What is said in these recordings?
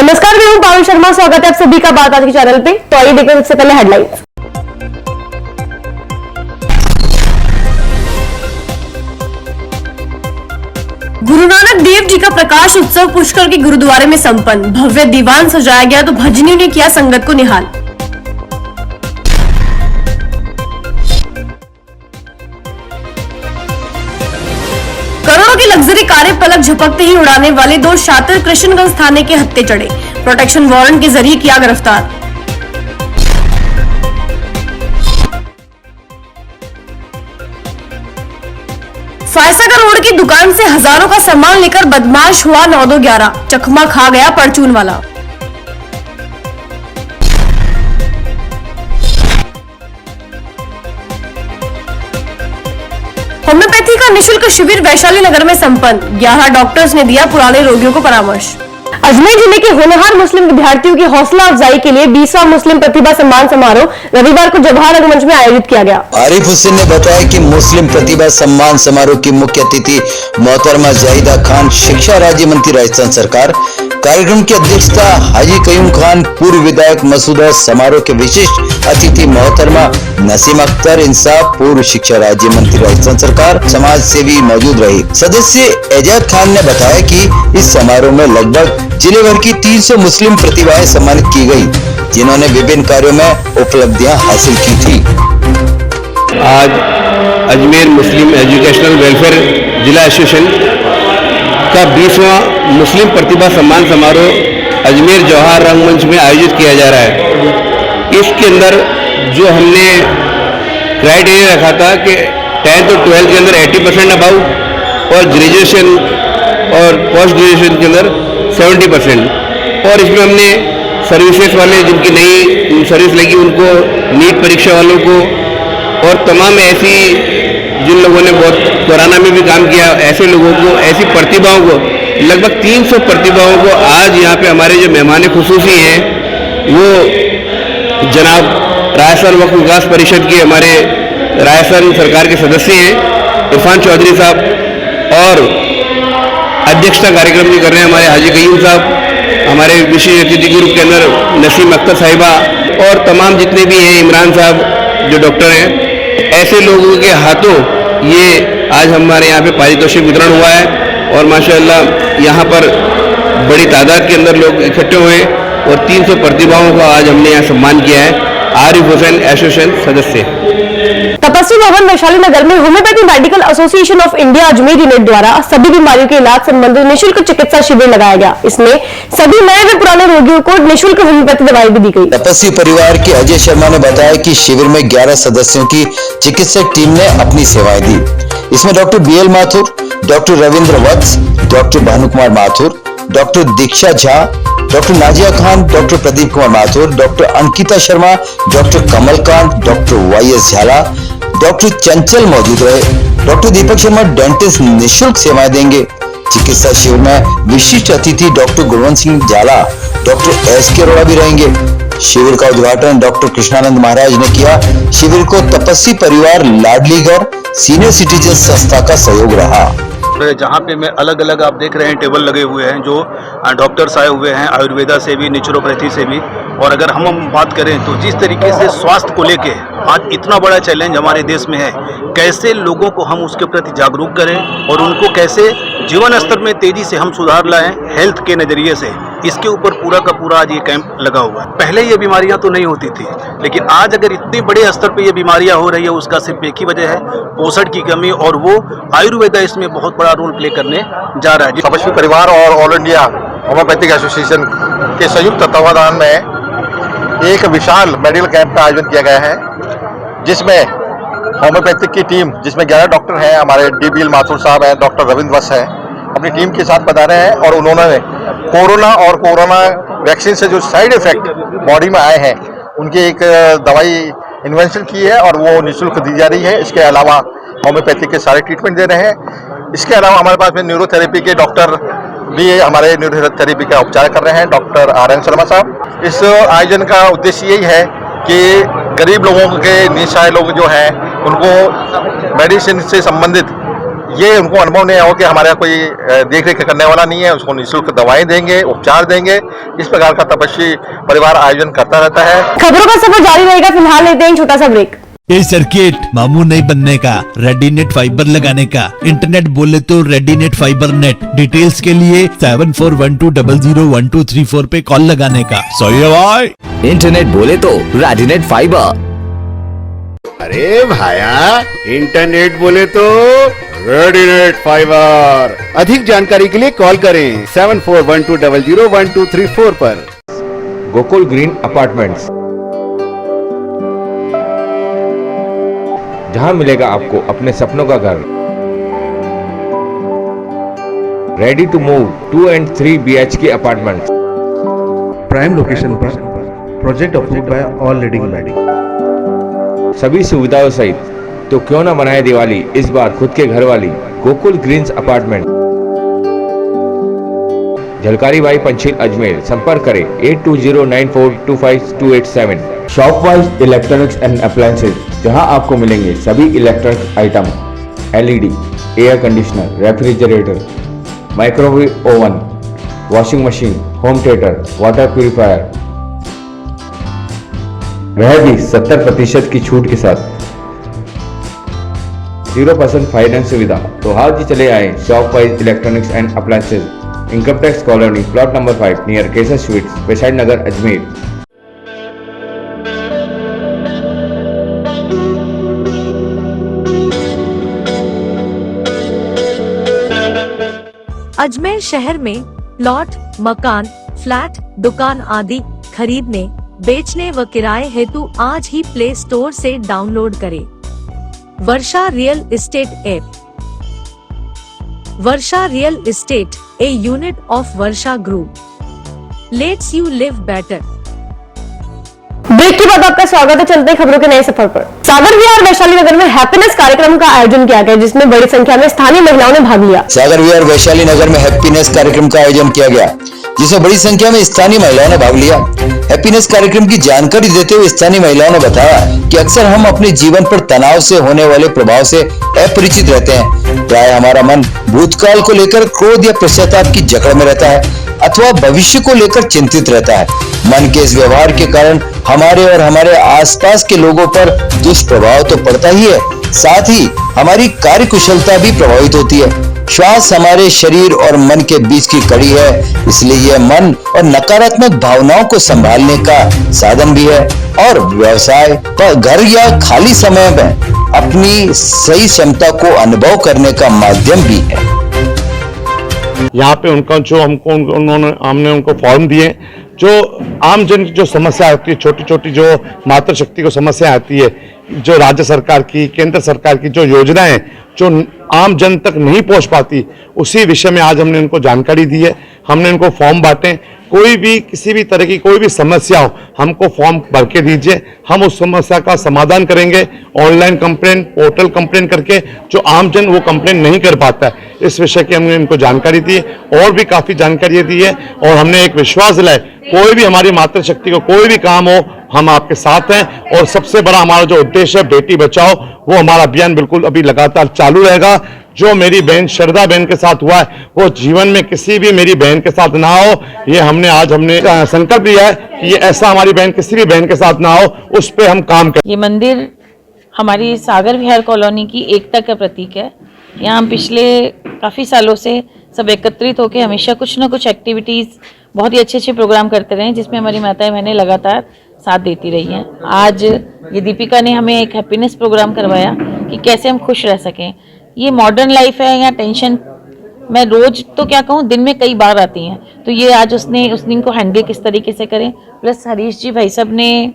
नमस्कार, मैं हूं पारुल शर्मा। स्वागत है आप सभी का बात आज के चैनल पे। तो आइए देखते हैं सबसे पहले हेडलाइंस। गुरु नानक देव जी का प्रकाश उत्सव पुष्कर के गुरुद्वारे में संपन्न। भव्य दीवान सजाया गया तो भजनियों ने किया संगत को निहाल। करोड़ों की लग्जरी कारें पलक झपकते ही उड़ाने वाले दो शातिर कृष्णगंज थाने के हत्थे चढ़े। प्रोटेक्शन वारंट के जरिए किया गिरफ्तार। फायसागर रोड की दुकान से हजारों का सामान लेकर बदमाश हुआ 9-2-11। चकमा खा गया परचून वाला। होम्योपैथी का निशुल्क शिविर वैशाली नगर में संपन्न। 11 डॉक्टर्स ने दिया पुराने रोगियों को परामर्श। अजमेर जिले के होनहार मुस्लिम विद्यार्थियों की हौसला अफजाई के लिए 20वां मुस्लिम प्रतिभा सम्मान समारोह रविवार को जवाहर रंगमंच में आयोजित किया गया। आरिफ हुसैन ने बताया कि मुस्लिम प्रतिभा सम्मान समारोह की मुख्य अतिथि मोहतरमा जाहिदा खान, शिक्षा राज्य मंत्री राजस्थान सरकार। कार्यक्रम की अध्यक्षता हाजी कयूम खान, पूर्व विधायक मसूदा। समारोह के विशिष्ट अतिथि मोहतरमा नसीम अख्तर इंसाफ, पूर्व शिक्षा राज्य मंत्री राजस्थान सरकार, समाज सेवी मौजूद रही। सदस्य एजाज खान ने बताया कि इस समारोह में लगभग जिले भर की 300 मुस्लिम प्रतिभाएं सम्मानित की गई, जिन्होंने विभिन्न कार्यों में उपलब्धियां हासिल की थी। आज अजमेर मुस्लिम एजुकेशनल वेलफेयर जिला एसोसिएशन का 20वां मुस्लिम प्रतिभा सम्मान समारोह अजमेर जवाहर रंगमंच में आयोजित किया जा रहा है। इसके अंदर जो हमने क्राइटेरिया रखा था कि 10th और 12th के अंदर 80% अबाउ और ग्रेजुएशन और पोस्ट ग्रेजुएशन के अंदर 70%, और इसमें हमने सर्विसेज वाले जिनकी नई सर्विस लगी उनको, नीट परीक्षा वालों को, और तमाम ऐसी जिन लोगों ने बहुत कोरोना में भी काम किया ऐसे लोगों को, ऐसी प्रतिभाओं को, लगभग 300 प्रतिभाओं को आज यहाँ पे हमारे जो मेहमान खुसूसी हैं वो जनाब राजस्थान वक्फ विकास परिषद के हमारे राजस्थान सरकार के सदस्य हैं इरफान चौधरी साहब, और अध्यक्षता कार्यक्रम भी कर रहे हैं हमारे हाजी कयूम साहब, हमारे विशेष अतिथि ग्रुप के अंदर नसीम अख्तर साहिबा, और तमाम जितने भी हैं इमरान साहब जो डॉक्टर हैं। ऐसे लोगों के हाथों ये आज हमारे यहाँ पे पारितोषिक वितरण हुआ है, और माशाअल्लाह यहाँ पर बड़ी तादाद के अंदर लोग इकट्ठे हुए और 300 प्रतिभाओं का आज हमने यहाँ सम्मान किया है। आरिफ हुसैन एसोसिएशन सदस्य। तपस्वी भवन वैशाली नगर में homeopathy medical association of India Ajmer unit द्वारा सभी बीमारियों के इलाज संबंधी निःशुल्क चिकित्सा शिविर लगाया गया। इसमें सभी नए व पुराने रोगियों को निःशुल्क होम्योपैथी दवाई भी दी गई। तपस्वी परिवार के अजय शर्मा ने बताया कि शिविर में 11 सदस्यों की चिकित्सक टीम ने अपनी सेवाएं दी। इसमें doctor BL Mathur, doctor Ravindra Vats, doctor Bhanu Kumar Mathur, doctor Diksha Jha, doctor Nazia Khan, doctor Pradeep Kumar Mathur, doctor Ankita Sharma, doctor Kamalkant, doctor YS Jhala, doctor Chanchal मौजूद रहे। डॉक्टर दीपक शर्मा डेंटिस्ट निःशुल्क सेवाएं देंगे। चिकित्सा शिविर में विशिष्ट अतिथि डॉक्टर गुरवंत सिंह झाला, डॉक्टर SK अरोड़ा भी रहेंगे। शिविर का उद्घाटन डॉक्टर कृष्णानंद महाराज ने किया। शिविर को तपस्वी परिवार लाडलीगर सीनियर सिटीजन संस्था का सहयोग रहा। जहाँ पे मैं अलग अलग आप देख रहे हैं टेबल लगे हुए हैं, जो डॉक्टर्स आए हुए हैं आयुर्वेदा से भी, नेचुरोपैथी से भी। और अगर हम बात करें तो जिस तरीके से स्वास्थ्य को लेके आज इतना बड़ा चैलेंज हमारे देश में है, कैसे लोगों को हम उसके प्रति जागरूक करें और उनको कैसे जीवन स्तर में तेजी से हम सुधार लाएं हेल्थ के नज़रिए से, इसके ऊपर पूरा का पूरा आज ये कैंप लगा हुआ है। पहले ये बीमारियां तो नहीं होती थी, लेकिन आज अगर इतने बड़े स्तर पे ये बीमारियां हो रही है उसका सिर्फ एक ही वजह है, पोषण की कमी, और वो आयुर्वेदा इसमें बहुत बड़ा रोल प्ले करने जा रहा है। तपस्वी परिवार और ऑल इंडिया होम्योपैथिक एसोसिएशन के संयुक्त तत्वावधान में एक विशाल मेडिकल कैंप का आयोजन किया गया है, जिसमें होम्योपैथिक की टीम, जिसमें 11 डॉक्टर हैं, हमारे BL माथुर साहब हैं, डॉक्टर रविंद्र वत्स हैं, अपनी टीम के साथ बता रहे हैं। और उन्होंने कोरोना वैक्सीन से जो साइड इफेक्ट बॉडी में आए हैं उनकी एक दवाई इन्वेंशन की है और वो निःशुल्क दी जा रही है। इसके अलावा होम्योपैथिक के सारे ट्रीटमेंट दे रहे हैं। इसके अलावा हमारे पास में न्यूरोथेरेपी के डॉक्टर भी हमारे न्यूरोथेरेपी का उपचार कर रहे हैं, डॉक्टर RN शर्मा साहब। इस आयोजन का उद्देश्य यही है कि गरीब लोगों के निःसहाय लोग जो हैं उनको मेडिसिन से संबंधित ये उनको अनुभव नहीं हो कि हमारे यहाँ कोई देख रेख करने वाला नहीं है, उसको निःशुल्क दवाएं देंगे, उपचार देंगे। इस प्रकार का तपस्वी परिवार आयोजन करता रहता है। खबरों का सफर जारी रहेगा, फिलहाल लेते हैं एक छोटा सा ब्रेक। ये सर्किट मामू नहीं बनने का, रेडीनेट फाइबर लगाने का। इंटरनेट बोले तो रेडीनेट फाइबर नेट। डिटेल्स के लिए 7412001234 पे कॉल लगाने का। सही है भाई। इंटरनेट बोले तो रेडीनेट फाइबर। अरे भाया, इंटरनेट बोले तो रेडीनेट फाइबर। अधिक जानकारी के लिए कॉल करें 7412001234 पर। गोकुल ग्रीन अपार्टमेंट्स, जहां मिलेगा आपको अपने सपनों का घर। Ready to move 2 and 3 BHK apartments. Prime location पर, project approved by all leading body. सभी सुविधाओं सहित, तो क्यों ना बनाए दिवाली इस बार खुद के घर वाली। गोकुल ग्रीन्स अपार्टमेंट, झलकारी बाई पंचील अजमेर। संपर्क करें 8209425287। Shop wise electronics and appliances, जहां आपको मिलेंगे सभी electronic item, LED, air conditioner, refrigerator, microwave oven, washing machine, home theatre, water purifier, वह भी 70% की छूट के साथ। 0% फाइनेंस सुविधा। तो आज ही चले आए shop wise electronics and appliances, income tax colony, plot number 5, near Kesar sweets, Vaishali Nagar, Ajmer. Ajmer शहर में प्लॉट, मकान, फ्लैट, दुकान आदि खरीदने, बेचने व किराए हेतु आज ही प्ले स्टोर से डाउनलोड करें Varsha real estate app. Varsha real estate, a unit of Varsha group, lets you live better. Break के बाद आपका स्वागत है। चलते हैं खबरों के नए सफर पर। सागर विहार वैशाली नगर में हैप्पीनेस कार्यक्रम का आयोजन किया गया, जिसमें बड़ी संख्या में स्थानीय महिलाओं ने भाग लिया। सागर विहार वैशाली नगर में हैप्पीनेस कार्यक्रम का आयोजन किया गया, जिसमें बड़ी संख्या में स्थानीय महिलाओं ने भाग लिया। हैप्पीनेस कार्यक्रम की जानकारी देते हुए स्थानीय महिलाओं ने बताया कि अक्सर हम अपने जीवन पर तनाव से होने वाले प्रभाव से अपरिचित रहते हैं। प्राय हमारा मन भूतकाल को लेकर क्रोध या पश्चाताप की जकड़ में रहता है, अथवा भविष्य को लेकर चिंतित रहता है। मन के इस व्यवहार के कारण हमारे और हमारे आसपास के लोगों पर दुष्प्रभाव तो पड़ता ही है, साथ ही हमारी कार्य कुशलता भी प्रभावित होती है। श्वास हमारे शरीर और मन के बीच की कड़ी है, इसलिए यह मन और नकारात्मक भावनाओं को संभालने का साधन भी है और व्यवसाय पर, घर या खाली समय में अपनी सही क्षमता को अनुभव करने का माध्यम भी है। यहाँ पे उनका जो हमने उनको फॉर्म दिए, जो आम जन की जो समस्या होती है, छोटी छोटी जो मातृशक्ति को समस्या आती है, जो राज्य सरकार की, केंद्र सरकार की जो योजनाएं जो आम जन तक नहीं पहुंच पाती, उसी विषय में आज हमने उनको जानकारी दी है। हमने उनको फॉर्म बांटे। कोई भी किसी भी तरह की कोई भी समस्या हो, हमको फॉर्म भर के दीजिए, हम उस समस्या का समाधान करेंगे। ऑनलाइन कंप्लेन, पोर्टल कंप्लेन करके जो आम जन वो कंप्लेन नहीं कर पाता है, इस विषय की हमने इनको जानकारी दी है और भी काफी जानकारी दी है। और हमने एक विश्वास दिलाया, कोई भी हमारी मातृशक्ति को कोई भी काम हो, हम आपके साथ हैं। और सबसे बड़ा हमारा जो उद्देश्य है बेटी बचाओ, वो हमारा अभियान बिल्कुल अभी लगातार चालू रहेगा। जो मेरी बहन श्रद्धा बहन के साथ हुआ है, वो जीवन में किसी भी मेरी बहन के साथ ना हो। ये हमने संकल्प लिया है कि ये ऐसा हमारी बहन किसी भी बहन के साथ ना हो, उस पर हम काम करें। ये मंदिर हमारी सागर विहार कॉलोनी की एकता का प्रतीक है। यहाँ हम पिछले काफ़ी सालों से सब एकत्रित होकर हमेशा कुछ ना कुछ एक्टिविटीज़, बहुत ही अच्छे अच्छे प्रोग्राम करते रहे, जिसमें हमारी माताएं बहनें लगातार साथ देती रही हैं। आज ये दीपिका ने हमें एक हैप्पीनेस प्रोग्राम करवाया कि कैसे हम खुश रह सकें। ये मॉडर्न लाइफ है, यहाँ टेंशन मैं रोज तो क्या कहूँ, दिन में कई बार आती हैं, तो ये आज उसने उस दिन को हैंडल किस तरीके से करें। प्लस हरीश जी भाई साहब ने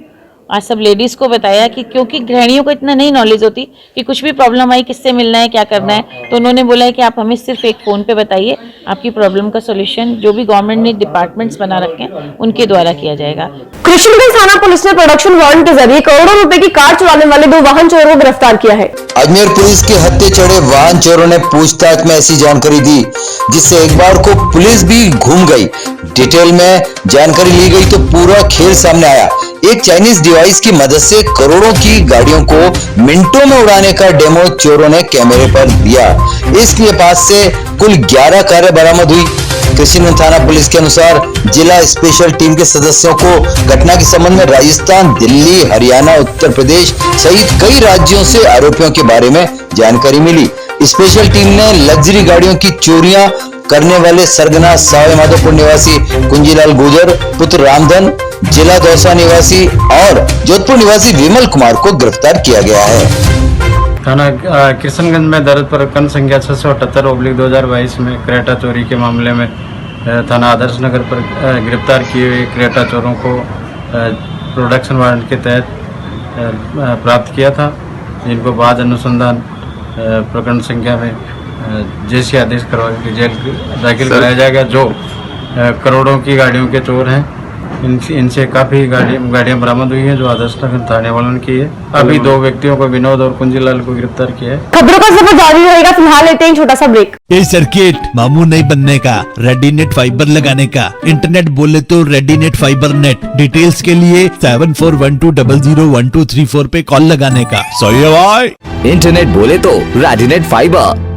आज सब लेडीज़ को बताया कि क्योंकि गृहिणियों को इतना नहीं नॉलेज होती कि कुछ भी प्रॉब्लम आई किससे मिलना है, क्या करना है, तो उन्होंने बोला है कि आप हमें सिर्फ एक फ़ोन पे बताइए, आपकी प्रॉब्लम का सोल्यूशन जो भी गवर्नमेंट ने डिपार्टमेंट्स बना रखे हैं उनके द्वारा किया जाएगा। कृष्णगंज थाना पुलिस ने प्रोडक्शन वारंट के जरिए करोड़ों रुपए की कार चुराने वाले 2 वाहन चोरों को गिरफ्तार किया है। अजमेर पुलिस के हत्थे चढ़े वाहन चोरों ने पूछताछ में ऐसी जानकारी दी, जिससे एक बार को पुलिस भी घूम गई। डिटेल में जानकारी ली गई तो पूरा खेल सामने आया। एक चाइनीज डिवाइस की मदद से करोड़ों की गाड़ियों को मिनटों में उड़ाने का डेमो चोरों ने कैमरे पर दिया। इसके पास से कुल 11 कारें बरामद हुई। कृष्ण थाना पुलिस के अनुसार जिला स्पेशल टीम के सदस्यों को घटना के संबंध में राजस्थान, दिल्ली, हरियाणा, उत्तर प्रदेश सहित कई राज्यों से आरोपियों के बारे में जानकारी मिली। स्पेशल टीम ने लग्जरी गाड़ियों की चोरियां करने वाले सरगना सावे माधोपुर निवासी कुंजीलाल गुर्जर पुत्र रामधन, जिला दौसा निवासी और जोधपुर निवासी विमल कुमार को गिरफ्तार किया गया है। थाना किशनगंज में दर्ज प्रकरण संख्या 678/2022 में क्रेटा चोरी के मामले में थाना आदर्श नगर पर गिरफ्तार किए हुए क्रेटा चोरों को प्रोडक्शन वारंट के तहत प्राप्त किया था, जिनको बाद अनुसंधान प्रकरण संख्या में जैसे आदेश करवा के जेल दाखिल कराया जाएगा। जो करोड़ों की गाड़ियों के चोर हैं, इनसे काफी गाड़ियां बरामद हुई हैं जो आदर्श नगर थाने वालों ने की है। अभी 2 व्यक्तियों को, विनोद और कुंजीलाल को गिरफ्तार किया है। खबरों का सफर जारी रहेगा, फिलहाल लेते हैं छोटा सा ब्रेक। ये सर्किट मामूल नहीं बनने का, रेडीनेट फाइबर लगाने का, इंटरनेट बोले तो रेडीनेट फाइबर नेट। डिटेल्स के लिए 7412001234 पे कॉल लगाने का। सही है भाई। इंटरनेट बोले तो रेडीनेट फाइबर।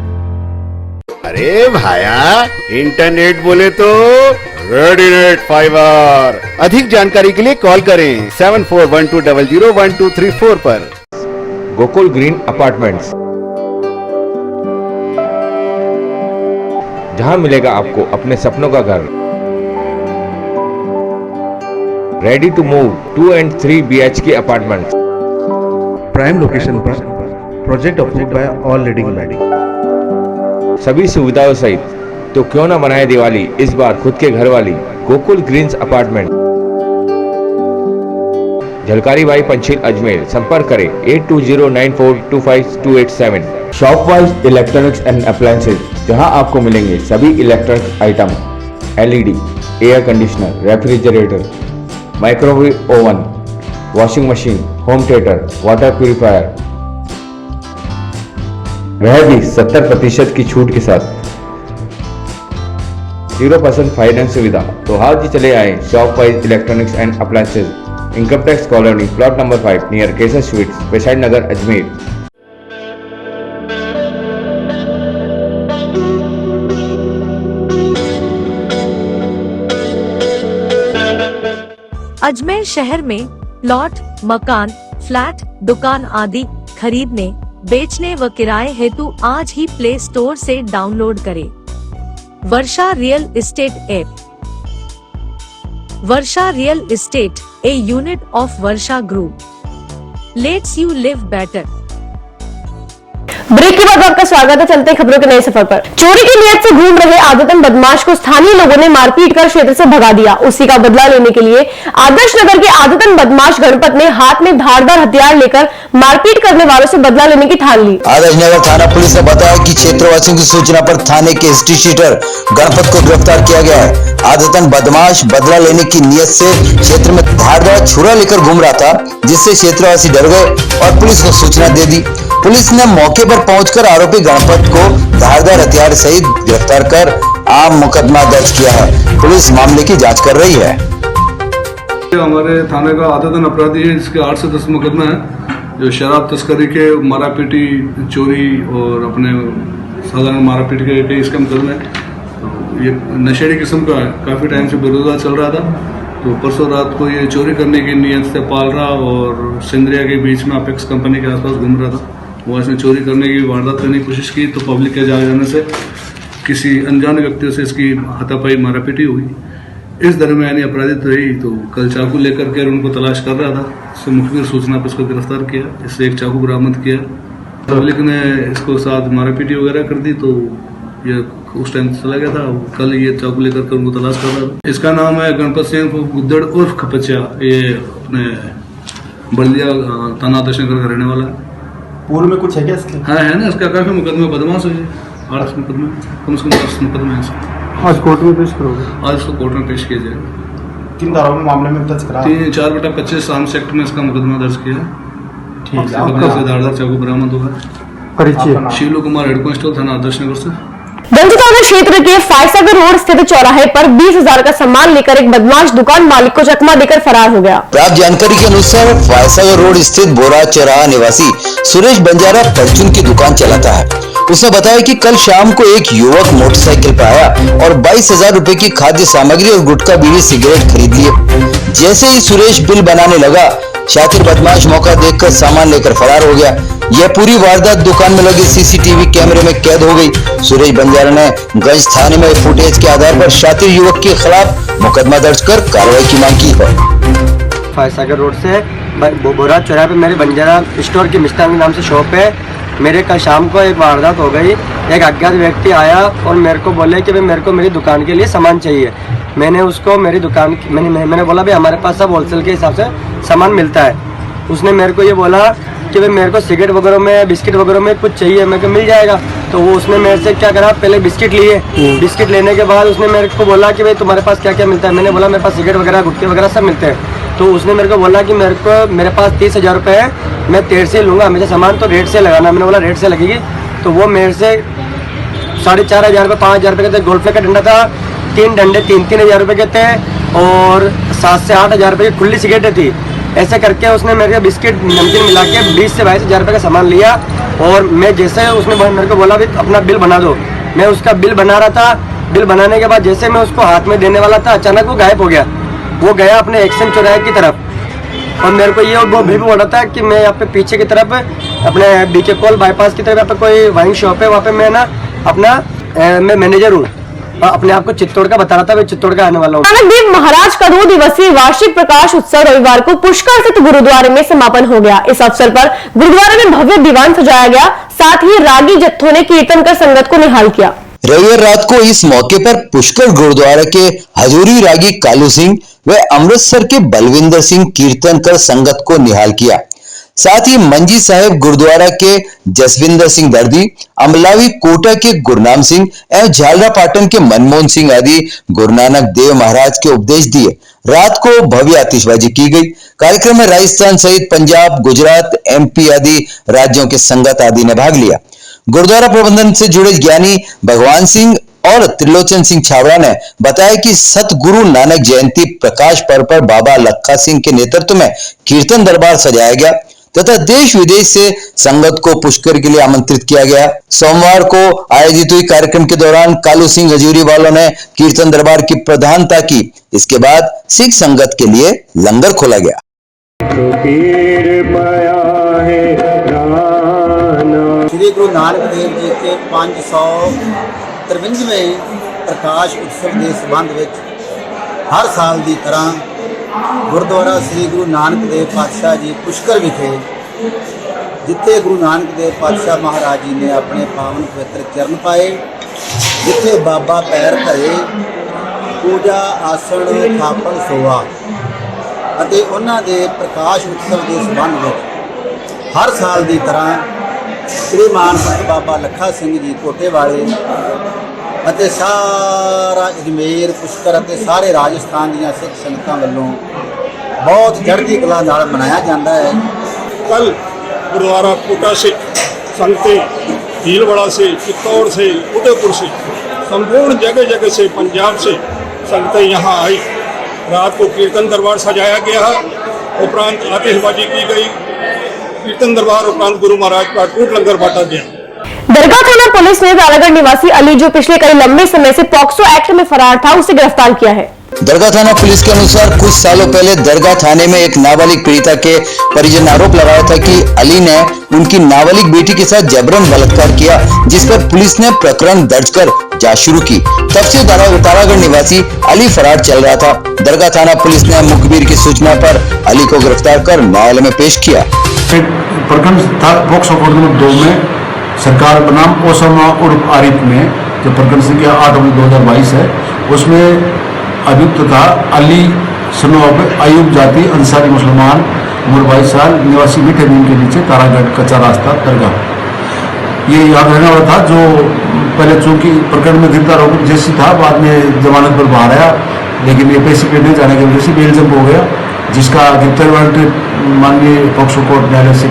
अरे भाया, इंटरनेट बोले तो रेडीनेट फाइबर। अधिक जानकारी के लिए कॉल करें 7412001234 पर। गोकुल ग्रीन अपार्टमेंट्स, जहां मिलेगा आपको अपने सपनों का घर। Ready to move 2 and 3 BHK apartments. Prime location पर, project approved by all leading मैडी। सभी सुविधाओं सहित, तो क्यों ना मनाए दिवाली इस बार खुद के घर वाली। गोकुल ग्रीन्स अपार्टमेंट, झलकारी बाई पंचील अजमेर। संपर्क करें 8209425287। Shop wise electronics and appliances, जहां आपको मिलेंगे सभी electronic item, LED, air conditioner, refrigerator, microwave oven, washing machine, home theatre, water purifier, वह भी 70% की छूट के साथ। 0% फाइनेंस सुविधा। तो आज ही चले आए shop wise electronics and appliances, income tax colony, plot number 5 near Kesar sweets, beside Nagar, Ajmer. Ajmer शहर में प्लॉट, मकान, फ्लैट, दुकान आदि खरीदने, बेचने व किराए हेतु आज ही प्ले स्टोर से डाउनलोड करें Varsha real estate app. Varsha real estate, a unit of Varsha group, lets you live better. Break के बाद आपका स्वागत है। चलते हैं खबरों के नए सफर पर। चोरी की नियत से घूम रहे आदतन बदमाश को स्थानीय लोगों ने मारपीट कर क्षेत्र से भगा दिया। उसी का बदला लेने के लिए आदर्श नगर के आदतन बदमाश गणपत ने हाथ में धारदार हथियार लेकर मारपीट करने वालों से बदला लेने की ठान ली। आदर्श नगर थाना पुलिस ने बताया कि क्षेत्रवासियों की सूचना पर थाने के हिस्ट्री शीटर गणपत को गिरफ्तार किया गया है। आदतन बदमाश बदला लेने की नियत से क्षेत्र में धारदार छुरा लेकर घूम रहा था, जिससे क्षेत्रवासी डर गए और पुलिस को सूचना दे दी। पुलिस ने मौके पर पहुंचकर आरोपी गणपत को धारदार हथियार सहित गिरफ्तार कर आम मुकदमा दर्ज किया है। पुलिस मामले की जांच कर रही है। हमारे थाने का आदतन अपराधी है, इसके 8 से 10 मुकदमा है, जो शराब तस्करी के, मारापीटी, चोरी और अपने साधारण मारापीट के कई इसके मुकदमे हैं। तो ये नशेड़ी किस्म का है, काफ़ी टाइम से बेरोजगार चल रहा था। तो परसों रात को ये चोरी करने की नीयत से पालरा और सिंदरिया के बीच में अपेक्स कंपनी के आसपास घूम रहा था। वो इसने चोरी करने की वारदात करने की कोशिश की, तो पब्लिक के जाने से किसी अनजान व्यक्तियों से इसकी हाथापाई मारापीटी हुई। इस दरमियान अपराधित रही, तो कल चाकू लेकर के उनको तलाश कर रहा था। इससे मुखबिर सूचना पर इसको गिरफ्तार किया, इससे एक चाकू बरामद किया। पब्लिक ने इसको साथ मारापीटी वगैरह कर दी, तो ये उस टाइम चला गया था। कल ये चाकू लेकर के उनको तलाश कर रहा था। इसका नाम है गणपत सिंह गुद्दड़ उर्फ खपचिया। ये अपने बल्दिया थाना आदर्श नगर का रहने वाला है। पूर्व में कुछ है क्या इसके? हाँ है ना, इसका काफी मुकदमे बदमाश हुई है। 8 मुकदमे, कम से कम 10 मुकदमे हैं। आज कोर्ट में पेश करोगे? आज इसको कोर्ट में पेश किया जाएगा। 3 धाराओं में मामले में दर्ज करा? 4/25 आर्म्स एक्ट में इसका मुकदमा दर्ज किया है। ठीक है। आपका धारदार चाकू बरामद होगा। परिचय? शीलू कुमार, हेड कांस्टेबल थाना आदर्श नगर से। गंजताना क्षेत्र के फायसागर रोड स्थित चौराहे पर 20,000 का सामान लेकर एक बदमाश दुकान मालिक को चकमा देकर फरार हो गया। प्राप्त जानकारी के अनुसार फायसागर रोड स्थित बोरा चौराहा निवासी सुरेश बंजारा परचून की दुकान चलाता है। उसने बताया कि कल शाम को एक युवक मोटरसाइकिल पर आया और 22,000 रुपए की खाद्य सामग्री और गुटखा बीड़ी सिगरेट खरीद लिए। जैसे ही सुरेश बिल बनाने लगा, शातिर बदमाश मौका देखकर सामान लेकर फरार हो गया। यह पूरी वारदात दुकान में लगे सीसीटीवी कैमरे में कैद हो गई। सुरेश बंजारा ने गंज थाने में फुटेज के आधार पर शातिर युवक के खिलाफ मुकदमा दर्ज कर कार्रवाई की मांग की है। फायसागर रोड से बोरा चौराहे पे मेरे बंजारा स्टोर की मिष्ठान के नाम से शॉप है। मेरे कल शाम को एक वारदात हो गई। एक अज्ञात व्यक्ति आया और मेरे को बोले कि भाई मेरे को मेरी दुकान के लिए सामान चाहिए। मैंने उसको मेरी दुकान मैंने बोला भाई हमारे पास सब होलसेल के हिसाब से सामान मिलता है। उसने मेरे को ये बोला कि भाई मेरे को सिगरेट वगैरह में बिस्किट वगैरह में कुछ चाहिए, मेरे को मिल जाएगा। तो वो उसने मेरे से क्या करा, पहले बिस्किट लिए। बिस्किट लेने के बाद उसने मेरे को बोला कि भाई तुम्हारे पास क्या क्या मिलता है। मैंने बोला मेरे पास सिगरेट वगैरह गुटखे वगैरह सब मिलते हैं। तो उसने मेरे को बोला कि मेरे पास 30,000 रुपये है, मैं तेरे से लूँगा, हमेशा सामान तो रेट से लगाना। मैंने बोला रेट से लगेगी। तो वो मेरे से 4,500 रुपये 5,000 रुपये के थे। गोल्ड प्ले का डंडा था, 3 डंडे 3,000 रुपये के थे और 7 से 8,000 रुपये की खुली सिगरेटें थी। ऐसे करके उसने मेरे बिस्किट नमकीन मिला के 20 से 22,000 रुपये का सामान लिया। और मैं जैसे उसने मेरे को बोला भी अपना बिल बना दो, मैं उसका बिल बना रहा था। बिल बनाने के बाद जैसे मैं उसको हाथ में देने वाला था, अचानक वो गायब हो गया। वो गया अपने एक्शन चौराहे की तरफ और मेरे को ये वो भी बोल रहा था कि मैं यहाँ पे पीछे की तरफ अपने बीके कॉल बाईपास की तरफ यहाँ पे कोई वाइन शॉप है, वहाँ पे मैं ना अपना मैं मैनेजर हूँ। अपने आप को चित्तौड़ का बता रहा था, मैं चित्तौड़ का आने वाला हूँ। नानक देव महाराज का 2 दिवसीय वार्षिक प्रकाश उत्सव रविवार को पुष्कर स्थित गुरुद्वारे में समापन हो गया। इस अवसर पर गुरुद्वारे में भव्य दीवान सजाया गया, साथ ही रागी जत्थों ने कीर्तन कर संगत को निहाल किया। रविवार रात को इस मौके पर पुष्कर गुरुद्वारा के हजूरी रागी कालू सिंह व अमृतसर के बलविंदर सिंह कीर्तन कर संगत को निहाल किया। साथ ही मंजी साहिब गुरुद्वारा के जसविंदर सिंह दर्दी, अमलावी कोटा के गुरनाम सिंह एवं झालरा पाटन के मनमोहन सिंह आदि गुरु नानक देव महाराज के उपदेश दिए। रात को भव्य आतिशबाजी की गई। कार्यक्रम में राजस्थान सहित पंजाब, गुजरात, MP आदि राज्यों के संगत आदि ने भाग लिया। गुरुद्वारा प्रबंधन से जुड़े ज्ञानी भगवान सिंह और त्रिलोचन सिंह छावड़ा ने बताया कि सतगुरु नानक जयंती प्रकाश पर्व पर बाबा लखा सिंह के नेतृत्व में कीर्तन दरबार सजाया गया तथा देश विदेश से संगत को पुष्कर के लिए आमंत्रित किया गया। सोमवार को आयोजित हुई कार्यक्रम के दौरान कालू सिंह हजूरी वालों ने कीर्तन दरबार की प्रधानता की। इसके बाद सिख संगत के लिए लंगर खोला गया। श्री गुरु नानक देव जी के 553वें प्रकाश उत्सव के संबंध में हर साल की तरह गुरुद्वारा श्री गुरु नानक देव पातशाह जी पुष्कर विखे जिथे गुरु नानक देव पातशाह महाराज जी ने अपने पावन पवित्र चरण पाए, जिथे बाबा पैर धरे, पूजा आसन थापन सोआ ਅਤੇ ਉਹਨਾਂ ਦੇ ਪ੍ਰਕਾਸ਼ ਉਤਸਵ ਦੇ ਸੰਬੰਧ ਵਿੱਚ ਹਰ ਸਾਲ ਦੀ ਤਰ੍ਹਾਂ ਸ੍ਰੀ ਮਾਨ ਸੰਤ ਬਾਬਾ ਲੱਖਾ ਸਿੰਘ ਜੀ ਕੋਟੇ ਵਾਲੇ ਅਤੇ ਸਾਰਾ ਅਜਮੇਰ ਪੁਸ਼ਕਰ ਅਤੇ ਸਾਰੇ ਰਾਜਸਥਾਨ ਦੀਆਂ ਸਿੱਖ ਸੰਗਤਾਂ ਵੱਲੋਂ ਬਹੁਤ ਚੜ੍ਹਦੀ ਕਲਾ ਨਾਲ ਮਨਾਇਆ ਜਾਂਦਾ ਹੈ। कल गुरुद्वारा कोटा से संगतें, भीलवाड़ा से, चित्तौड़ से, उदयपुर से, संपूर्ण जगह जगह से, पंजाब से संगतें यहाँ आई। रात को कीर्तन दरबार सजाया गया, उपरांत आतिशबाजी की गई। कीर्तन दरबार उपरांत गुरु महाराज का टूट लंगर बांटा गया। दरगाह थाना पुलिस ने तालागढ़ निवासी अली, जो पिछले कई लंबे समय से पॉक्सो एक्ट में फरार था, उसे गिरफ्तार किया है। दरगाह थाना पुलिस के अनुसार कुछ सालों पहले दरगाह थाने में एक नाबालिग पीड़िता के परिजन आरोप लगाया था कि अली ने उनकी नाबालिग बेटी के साथ जबरन बलात्कार किया, जिस पर पुलिस ने प्रकरण दर्ज कर जांच शुरू की। तब से तालागढ़ निवासी अली फरार चल रहा था। दरगाह थाना पुलिस ने मुखबिर की सूचना पर अली को गिरफ्तार कर न्यायालय में पेश किया। प्रकरण था पॉक्सो एक्ट नंबर 2 में सरकार बनाम ओसामा उर्फ आरिफ में जो प्रकरण संख्या 8/2022 है, उसमें अभियुक्त था अली सनोब अयूब जाति अंसारी मुसलमान, उम्र 22 साल, निवासी मीठे नीम के नीचे तारागढ़ कच्चा रास्ता दरगाह। ये याद रहने वाला था जो पहले चूंकि प्रकरण में गिरफ्तार होकर जैसी था, बाद में जमानत पर बाहर आया, लेकिन ये पैसे पे नहीं जाने की वजह से बेल जंप हो गया, जिसका गिरफ्तार वारंट माननीय पॉक्सो कोर्ट न्यायालय से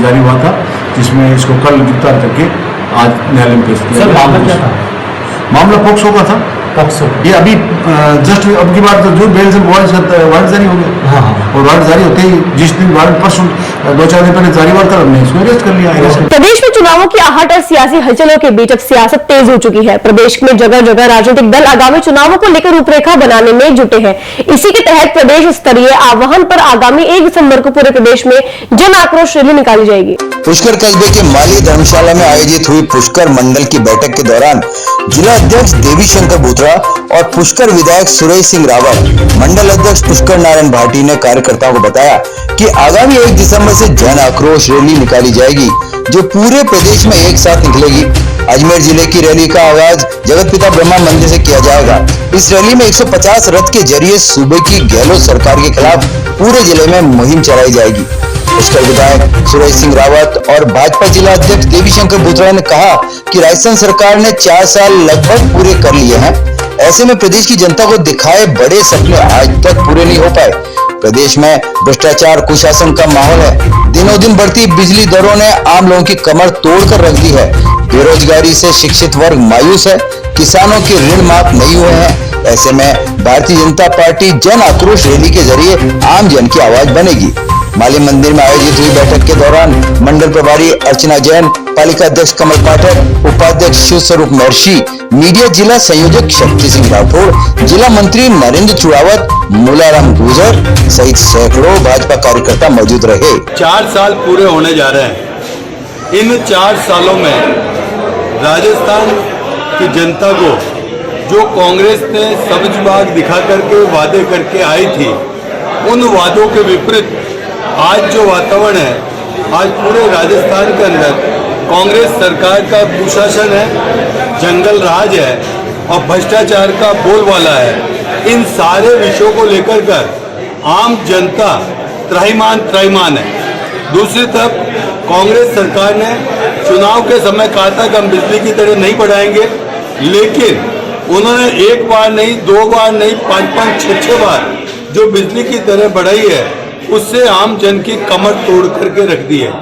जारी हुआ था, जिसमें इसको कल गिरफ्तार करके आज न्यायालय में पेश किया। मामला पोक्सो का था। पोक्सो ये अभी जस्ट अब की बात जो बेल से वारंट जारी हो गया। हाँ और वारंट जारी होते ही जिस दिन वारंट परसों 2-4 दिन पहले जारी हुआ था हमने इसको अरेस्ट कर लिया। प्रदेश में चुनावों की आहट और सियासी हलचलों के बीच अब सियासत तेज हो चुकी है। प्रदेश में जगह जगह राजनीतिक दल आगामी चुनावों को लेकर रूपरेखा बनाने में जुटे हैं। इसी के तहत प्रदेश स्तरीय आह्वान पर आगामी 1 दिसंबर को पूरे प्रदेश में जन आक्रोश रैली निकाली जाएगी। पुष्कर कस्बे के माली धर्मशाला में आयोजित हुई पुष्कर मंडल की बैठक के दौरान जिला अध्यक्ष देवी शंकर बोथरा और पुष्कर विधायक सुरेश सिंह रावत, मंडल अध्यक्ष पुष्कर नारायण भाटी ने कार्यकर्ताओं को बताया कि आगामी 1 दिसंबर से जन आक्रोश रैली निकाली जाएगी जो पूरे प्रदेश में एक साथ निकलेगी। अजमेर जिले की रैली का आगाज जगतपिता ब्रह्मा मंदिर से किया जाएगा। इस रैली में 150 रथ के जरिए सूबे की गहलोत सरकार के खिलाफ पूरे जिले में मुहिम चलाई जाएगी। पुष्कर विधायक सुरेश सिंह रावत और भाजपा जिला अध्यक्ष देवी शंकर बोथरा ने कहा कि राजस्थान सरकार ने 4 साल लगभग पूरे कर लिए हैं। ऐसे में प्रदेश की जनता को दिखाए बड़े सपने आज तक पूरे नहीं हो पाए। प्रदेश में भ्रष्टाचार कुशासन का माहौल है। दिनों दिन बढ़ती बिजली दरों ने आम लोगों की कमर तोड़कर रख दी है। बेरोजगारी से शिक्षित वर्ग मायूस है। किसानों के ऋण माफ नहीं हुए हैं। ऐसे में भारतीय जनता पार्टी जन आक्रोश रैली के जरिए आम जन की आवाज बनेगी। माली मंदिर में आयोजित हुई बैठक के दौरान मंडल प्रभारी अर्चना जैन, पालिका अध्यक्ष कमल पाठक, उपाध्यक्ष शिव स्वरूप महर्षि, मीडिया जिला संयोजक शक्ति सिंह राठौड़, जिला मंत्री नरेंद्र चुड़ावत, मूलाराम गुजर सहित सैकड़ों भाजपा कार्यकर्ता मौजूद रहे। 4 साल पूरे होने जा रहे हैं। इन 4 सालों में राजस्थान की जनता को जो कांग्रेस ने सब्ज बाग दिखा करके वादे करके आई थी, उन वादों के विपरीत आज जो वातावरण है, आज पूरे राजस्थान के अंदर कांग्रेस सरकार का कुशासन है, जंगल राज है और भ्रष्टाचार का बोलबाला है। इन सारे विषयों को लेकर कर आम जनता त्रैमान है। दूसरी तरफ कांग्रेस सरकार ने चुनाव के समय कहा था कि हम बिजली की दरें नहीं बढ़ाएंगे, लेकिन उन्होंने 1 बार नहीं, 2 बार नहीं, 5-5, 6-6 बार जो बिजली की दरें बढ़ाई है उससे आम जन की कमर तोड़ करके रख दी है।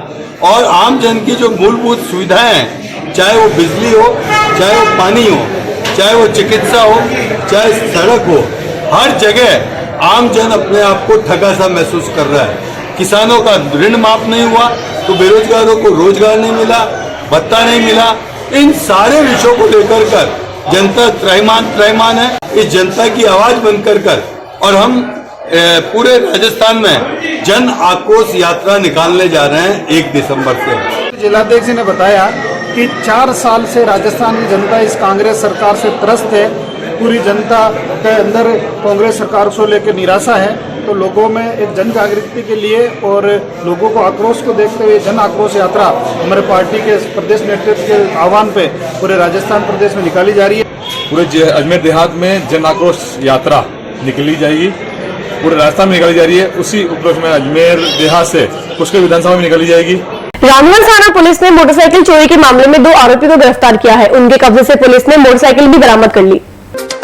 और आम जन की जो मूलभूत सुविधाएं हैं, चाहे वो बिजली हो, चाहे वो पानी हो, चाहे वो चिकित्सा हो, चाहे सड़क हो, हर जगह आम जन अपने आप को ठगा सा महसूस कर रहा है। किसानों का ऋण माफ नहीं हुआ तो बेरोजगारों को रोजगार नहीं मिला, भत्ता नहीं मिला। इन सारे विषयों को लेकर कर जनता त्रैमान है। इस जनता की आवाज बनकर कर और हम पूरे राजस्थान में जन आक्रोश यात्रा निकालने जा रहे हैं 1 दिसंबर से। जिलाध्यक्ष ने बताया कि 4 साल से राजस्थान की जनता इस कांग्रेस सरकार से त्रस्त है। पूरी जनता के अंदर कांग्रेस सरकार को लेकर निराशा है। तो लोगों में एक जन जागृति के लिए और लोगों को आक्रोश को देखते हुए जन आक्रोश यात्रा हमारे पार्टी के प्रदेश नेतृत्व के आह्वान पे पूरे राजस्थान प्रदेश में निकाली जा रही है। पूरे अजमेर देहात में जन आक्रोश यात्रा निकली जाएगी, पूरे राजस्थान में निकाली जा रही है। उसी उपलक्ष्य में अजमेर देहात से पुष्कर विधानसभा में निकाली जाएगी। रामगढ़ थाना पुलिस ने मोटरसाइकिल चोरी के मामले में 2 आरोपी को गिरफ्तार किया है। उनके कब्जे से पुलिस ने मोटरसाइकिल भी बरामद कर ली।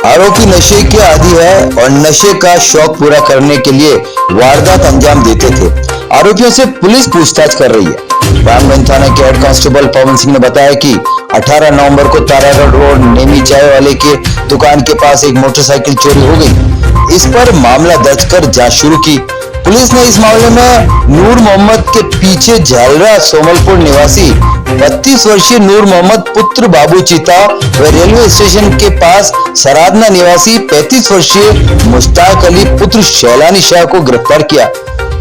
आरोपी नशे के आदी है और नशे का शौक पूरा करने के लिए वारदात अंजाम देते थे। आरोपियों से पुलिस पूछताछ कर रही है। रामगंज थाना के हेड कांस्टेबल पवन सिंह ने बताया कि 18 नवंबर को तारागढ़ रोड नेमी चाय वाले के दुकान के पास एक मोटरसाइकिल चोरी हो गई। इस पर मामला दर्ज कर जांच शुरू की। पुलिस ने इस मामले में नूर मोहम्मद के पीछे झालरा सोमलपुर निवासी 32 वर्षीय नूर मोहम्मद पुत्र बाबू चीता व रेलवे स्टेशन के पास सरादना निवासी 35 वर्षीय मुश्ताक अली पुत्र शैलानी शाह को गिरफ्तार किया।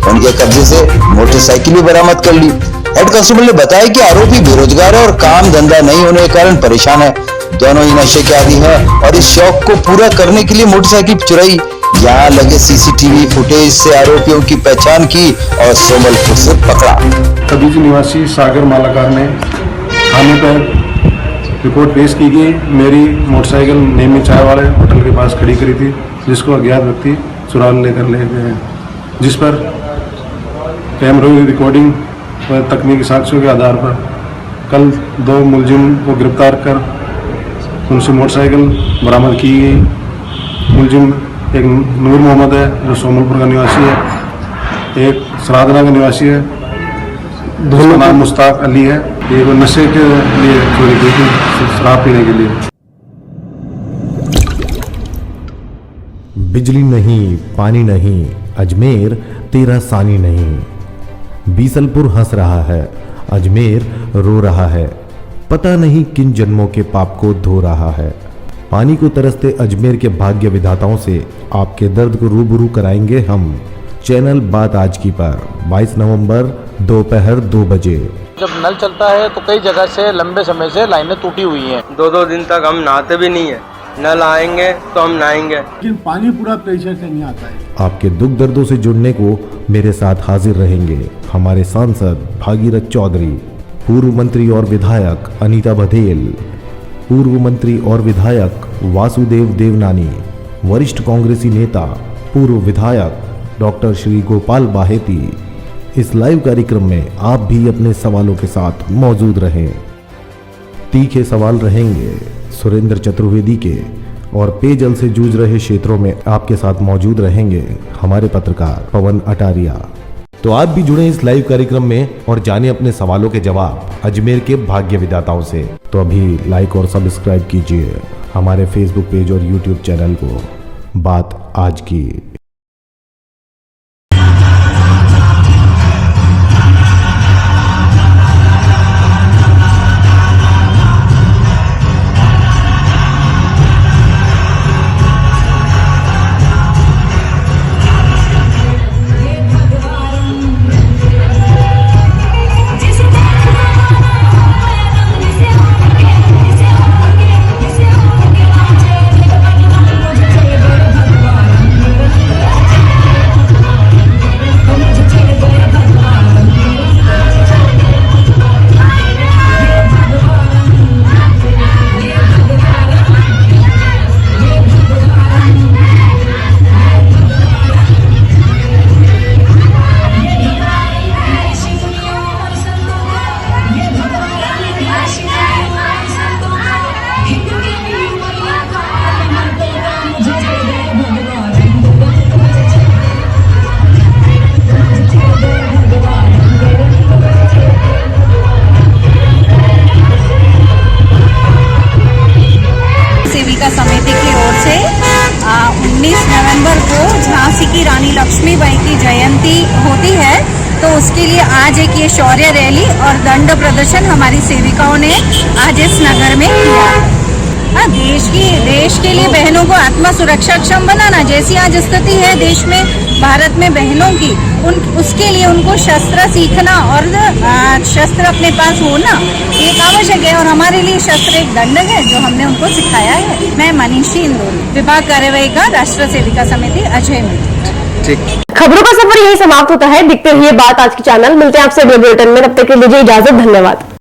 उनके कब्जे से मोटरसाइकिल भी बरामद कर ली। हेड कांस्टेबल ने बताया कि आरोपी बेरोजगार है और काम धंधा नहीं होने के कारण परेशान है। दोनों ही नशे के आदी हैं और इस शौक को पूरा करने के लिए मोटरसाइकिल चुराई। यहाँ लगे सीसीटीवी फुटेज से आरोपियों की पहचान की और सोमलपुर से पकड़ा। तबीज निवासी सागर मालाकार ने थाने पर रिपोर्ट पेश की कि मेरी मोटरसाइकिल नेमी चाय वाले होटल के पास खड़ी करी थी, जिसको अज्ञात व्यक्ति चुरा लेकर ले गए हैं, जिस पर कैमरे की रिकॉर्डिंग व तकनीकी साक्ष्यों के आधार पर कल 2 मुलजिम को गिरफ्तार कर उनसे मोटरसाइकिल बरामद की गई। मुलजिम एक नूर मोहम्मद है जो सोमलपुर का निवासी है, एक सरादना का निवासी है, दूसरा नाम मुश्ताक अली है। ये वो नशे के लिए चोरी की थी, शराब पीने के लिए। बिजली नहीं, पानी नहीं, अजमेर तेरा सानी नहीं। बीसलपुर हंस रहा है, अजमेर रो रहा है, पता नहीं किन जन्मों के पाप को धो रहा है। पानी को तरसते अजमेर के भाग्य विधाताओं से आपके दर्द को रूबरू कराएंगे हम। चैनल बात आज की पर 22 नवंबर दोपहर 2 बजे। जब नल चलता है तो कई जगह से लंबे समय से लाइनें टूटी हुई हैं। 2-2 दिन तक हम नहाते भी नहीं है। नल आएंगे तो हम नहाएंगे, लेकिन पानी पूरा प्रेशर से नहीं आता है। आपके दुख दर्दों से जुड़ने को मेरे साथ हाजिर रहेंगे हमारे सांसद भागीरथ चौधरी, पूर्व मंत्री और विधायक अनीता बघेल, पूर्व मंत्री और विधायक वासुदेव देवनानी, वरिष्ठ कांग्रेसी नेता पूर्व विधायक डॉक्टर श्री गोपाल बाहेती। इस लाइव कार्यक्रम में आप भी अपने सवालों के साथ मौजूद रहें। तीखे सवाल रहेंगे सुरेंद्र चतुर्वेदी के और पेयजल से जूझ रहे क्षेत्रों में आपके साथ मौजूद रहेंगे हमारे पत्रकार पवन अटारिया। तो आप भी जुड़े इस लाइव कार्यक्रम में और जाने अपने सवालों के जवाब अजमेर के भाग्य विधाताओं से। तो अभी लाइक और सब्सक्राइब कीजिए हमारे फेसबुक पेज और यूट्यूब चैनल को बात आज की। सेविका समिति की ओर से 19 नवंबर को झांसी की रानी लक्ष्मीबाई की जयंती होती है, तो उसके लिए आज एक ये शौर्य रैली और दंड प्रदर्शन हमारी सेविकाओं ने आज इस नगर में किया है। देश के लिए बहनों को आत्मा सुरक्षाक्षम बनाना, जैसी आज स्थिति है देश में भारत में बहनों की, उसके लिए उनको शस्त्र सीखना और शस्त्र अपने पास होना एक आवश्यक है, और हमारे लिए शस्त्र एक दंड है जो हमने उनको सिखाया है। मैं मनीषी इंदौरी, विभाग कार्यवाही का राष्ट्र सेविका समिति अजमेर। खबरों का सफर यही समाप्त होता है। दिखते रहिए बात आज की चैनल। मिलते हैं आपसे अगले बुलेटिन में, तब तक के लिए इजाजत। धन्यवाद।